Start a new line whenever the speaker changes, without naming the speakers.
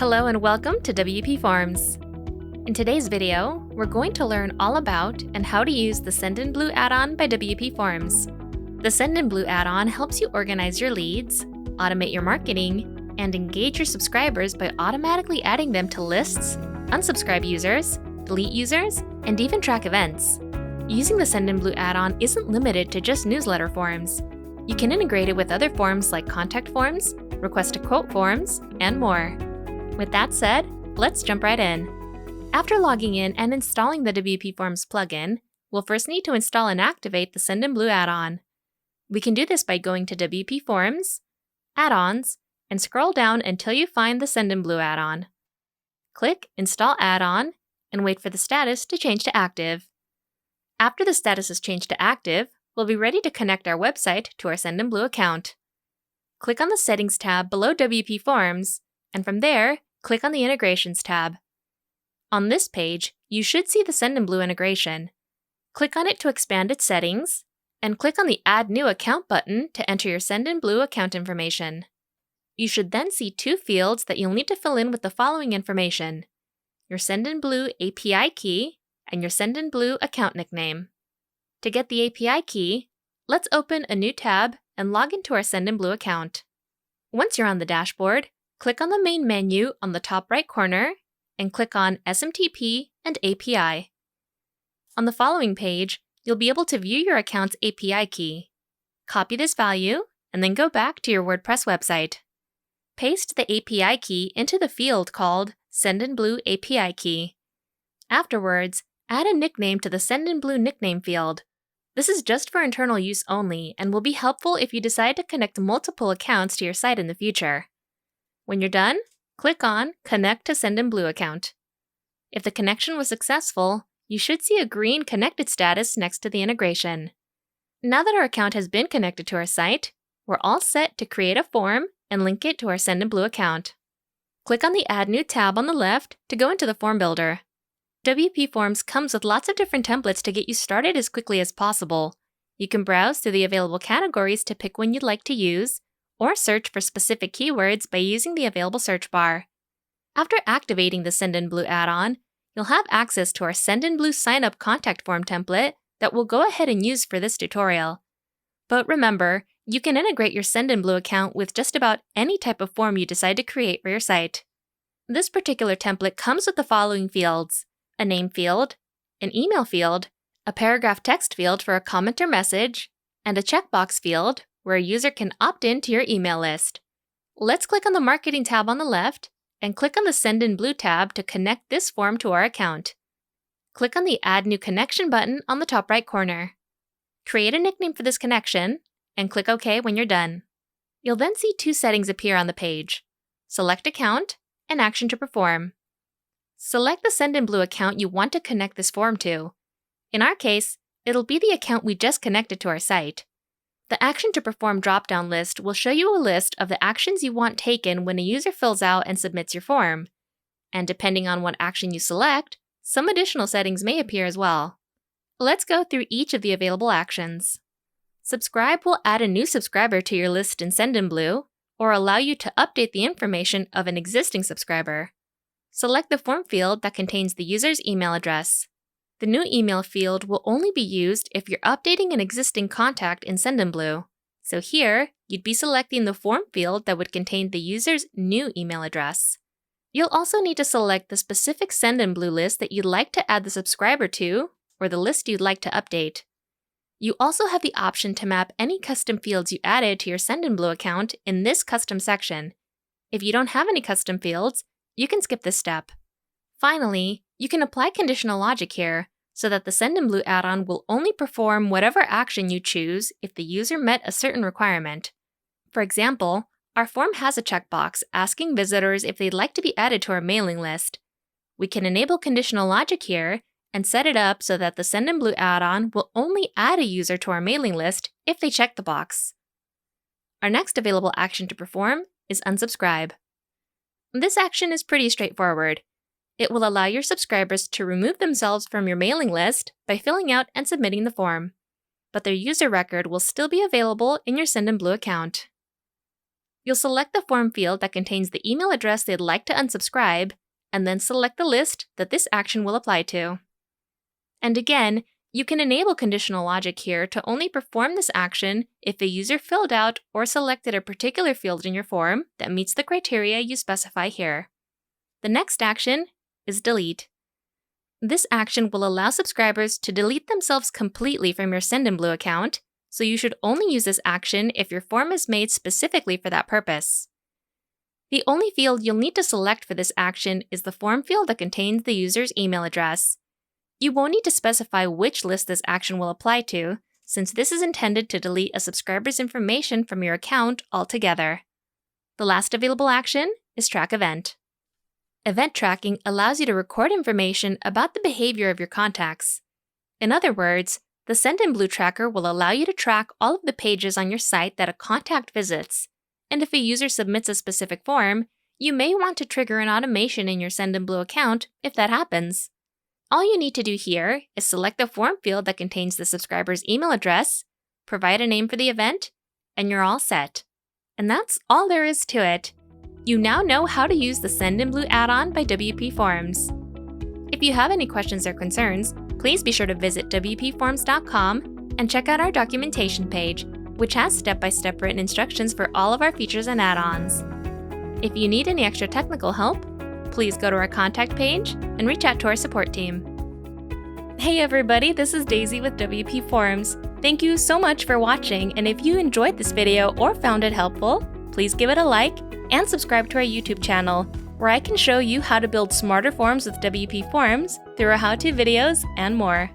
Hello and welcome to WPForms. In today's video, we're going to learn all about and how to use the Sendinblue add-on by WPForms. The Sendinblue add-on helps you organize your leads, automate your marketing, and engage your subscribers by automatically adding them to lists, unsubscribe users, delete users, and even track events. Using the Sendinblue add-on isn't limited to just newsletter forms. You can integrate it with other forms like contact forms, request a quote forms, and more. With that said, let's jump right in. After logging in and installing the WPForms plugin, we'll first need to install and activate the Sendinblue add-on. We can do this by going to WPForms, Add-ons, and scroll down until you find the Sendinblue add-on. Click Install Add-on and wait for the status to change to active. After the status is changed to active, we'll be ready to connect our website to our Sendinblue account. Click on the Settings tab below WPForms, and from there, click on the Integrations tab. On this page, you should see the Sendinblue integration. Click on it to expand its settings, and click on the Add New Account button to enter your Sendinblue account information. You should then see two fields that you'll need to fill in with the following information: your Sendinblue API key and your Sendinblue account nickname. To get the API key, let's open a new tab and log into our Sendinblue account. Once you're on the dashboard, click on the main menu on the top right corner and click on SMTP and API. On the following page, you'll be able to view your account's API key. Copy this value and then go back to your WordPress website. Paste the API key into the field called Sendinblue API key. Afterwards, add a nickname to the Sendinblue nickname field. This is just for internal use only and will be helpful if you decide to connect multiple accounts to your site in the future. When you're done, click on Connect to Sendinblue account. If the connection was successful, you should see a green connected status next to the integration. Now that our account has been connected to our site, we're all set to create a form and link it to our Sendinblue account. Click on the Add New tab on the left to go into the form builder. WPForms comes with lots of different templates to get you started as quickly as possible. You can browse through the available categories to pick one you'd like to use, or search for specific keywords by using the available search bar. After activating the Sendinblue add-on, you'll have access to our Sendinblue sign-up contact form template that we'll go ahead and use for this tutorial. But remember, you can integrate your Sendinblue account with just about any type of form you decide to create for your site. This particular template comes with the following fields: a name field, an email field, a paragraph text field for a comment or message, and a checkbox field where a user can opt in to your email list. Let's click on the Marketing tab on the left and click on the Sendinblue tab to connect this form to our account. Click on the Add New Connection button on the top right corner. Create a nickname for this connection and click OK when you're done. You'll then see two settings appear on the page: Select Account and Action to Perform. Select the Sendinblue account you want to connect this form to. In our case, it'll be the account we just connected to our site. The Action to Perform drop-down list will show you a list of the actions you want taken when a user fills out and submits your form. And depending on what action you select, some additional settings may appear as well. Let's go through each of the available actions. Subscribe will add a new subscriber to your list in Sendinblue, or allow you to update the information of an existing subscriber. Select the form field that contains the user's email address. The new email field will only be used if you're updating an existing contact in Sendinblue. So here, you'd be selecting the form field that would contain the user's new email address. You'll also need to select the specific Sendinblue list that you'd like to add the subscriber to, or the list you'd like to update. You also have the option to map any custom fields you added to your Sendinblue account in this custom section. If you don't have any custom fields, you can skip this step. Finally, you can apply conditional logic here, so that the Sendinblue add-on will only perform whatever action you choose if the user met a certain requirement. For example, our form has a checkbox asking visitors if they'd like to be added to our mailing list. We can enable conditional logic here and set it up so that the Sendinblue add-on will only add a user to our mailing list if they check the box. Our next available action to perform is unsubscribe. This action is pretty straightforward. It will allow your subscribers to remove themselves from your mailing list by filling out and submitting the form, but their user record will still be available in your Sendinblue account. You'll select the form field that contains the email address they'd like to unsubscribe, and then select the list that this action will apply to. And again, you can enable conditional logic here to only perform this action if a user filled out or selected a particular field in your form that meets the criteria you specify here. The next action is delete. This action will allow subscribers to delete themselves completely from your Sendinblue account, so you should only use this action if your form is made specifically for that purpose. The only field you'll need to select for this action is the form field that contains the user's email address. You won't need to specify which list this action will apply to, since this is intended to delete a subscriber's information from your account altogether. The last available action is track event. Event tracking allows you to record information about the behavior of your contacts. In other words, the Sendinblue tracker will allow you to track all of the pages on your site that a contact visits, and if a user submits a specific form, you may want to trigger an automation in your Sendinblue account if that happens. All you need to do here is select the form field that contains the subscriber's email address, provide a name for the event, and you're all set. And that's all there is to it. You now know how to use the Sendinblue add-on by WPForms. If you have any questions or concerns, please be sure to visit WPForms.com and check out our documentation page, which has step-by-step written instructions for all of our features and add-ons. If you need any extra technical help, please go to our contact page and reach out to our support team. Hey everybody, this is Daisy with WPForms. Thank you so much for watching, and if you enjoyed this video or found it helpful, please give it a like and subscribe to our YouTube channel, where I can show you how to build smarter forms with WPForms through our how-to videos and more.